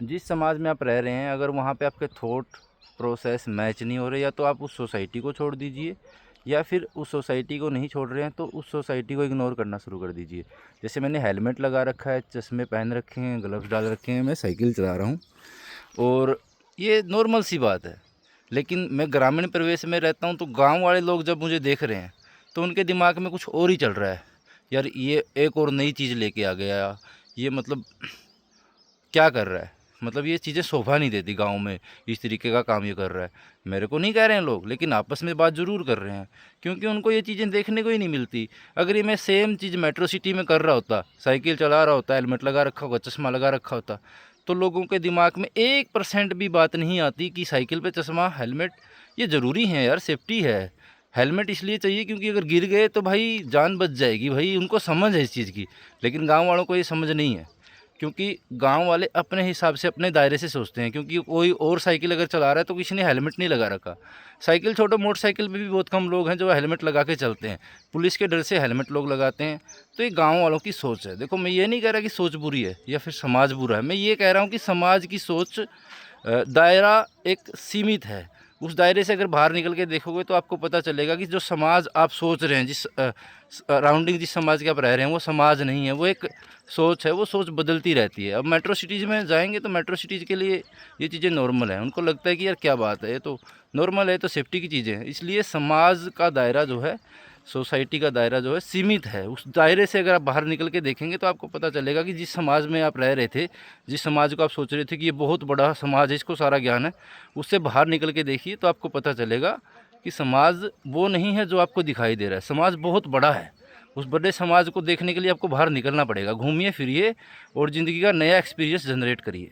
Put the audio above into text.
जिस समाज में आप रह रहे हैं, अगर वहाँ पे आपके थॉट प्रोसेस मैच नहीं हो रहे, या तो आप उस सोसाइटी को छोड़ दीजिए, या फिर उस सोसाइटी को नहीं छोड़ रहे हैं तो उस सोसाइटी को इग्नोर करना शुरू कर दीजिए। जैसे मैंने हेलमेट लगा रखा है, चश्मे पहन रखे हैं, ग्लव्स डाल रखे हैं, मैं साइकिल चला रहा हूँ, और ये नॉर्मल सी बात है। लेकिन मैं ग्रामीण परिवेश में रहता हूँ, तो गांव वाले लोग जब मुझे देख रहे हैं तो उनके दिमाग में कुछ और ही चल रहा है। यार ये एक और नई चीज़ लेके आ गया, ये मतलब क्या कर रहा है, मतलब ये चीज़ें शोभा नहीं देती गांव में, इस तरीके का काम ये कर रहा है। मेरे को नहीं कह रहे हैं लोग, लेकिन आपस में बात ज़रूर कर रहे हैं, क्योंकि उनको ये चीज़ें देखने को ही नहीं मिलती। अगर ये मैं सेम चीज़ मेट्रो सिटी में कर रहा होता, साइकिल चला रहा होता, हेलमेट लगा रखा होगा, चश्मा लगा रखा होता, तो लोगों के दिमाग में 1% भी बात नहीं आती कि साइकिल पे चश्मा, हेलमेट ये ज़रूरी है यार, सेफ्टी है। हेलमेट इसलिए चाहिए क्योंकि अगर गिर गए तो भाई जान बच जाएगी, भाई उनको समझ है इस चीज़ की। लेकिन गांव वालों को ये समझ नहीं है, क्योंकि गांव वाले अपने हिसाब से, अपने दायरे से सोचते हैं। क्योंकि कोई और साइकिल अगर चला रहा है तो किसी ने हेलमेट नहीं लगा रखा। साइकिल छोड़ो, मोटरसाइकिल पे भी बहुत कम लोग हैं जो हेलमेट लगा के चलते हैं, पुलिस के डर से हेलमेट लोग लगाते हैं। तो ये गांव वालों की सोच है। देखो, मैं ये नहीं कह रहा कि सोच बुरी है या फिर समाज बुरा है, मैं ये कह रहा हूँ कि समाज की सोच, दायरा एक सीमित है। उस दायरे से अगर बाहर निकल के देखोगे तो आपको पता चलेगा कि जो समाज आप सोच रहे हैं, जिस अराउंडिंग जिस समाज के आप रह रहे हैं, वो समाज नहीं है, वो एक सोच है। वो सोच बदलती रहती है। अब मेट्रो सिटीज़ में जाएंगे तो मेट्रो सिटीज़ के लिए ये चीज़ें नॉर्मल हैं, उनको लगता है कि यार क्या बात है, ये तो नॉर्मल है, तो सेफ्टी की चीज़ें हैं। इसलिए समाज का दायरा जो है, सोसाइटी का दायरा जो है, सीमित है। उस दायरे से अगर आप बाहर निकल के देखेंगे तो आपको पता चलेगा कि जिस समाज में आप रह रहे थे, जिस समाज को आप सोच रहे थे कि ये बहुत बड़ा समाज है, इसको सारा ज्ञान है, उससे बाहर निकल के देखिए तो आपको पता चलेगा कि समाज वो नहीं है जो आपको दिखाई दे रहा है। समाज बहुत बड़ा है। उस बड़े समाज को देखने के लिए आपको बाहर निकलना पड़ेगा। घूमिए फिरिए और ज़िंदगी का नया एक्सपीरियंस जनरेट करिए।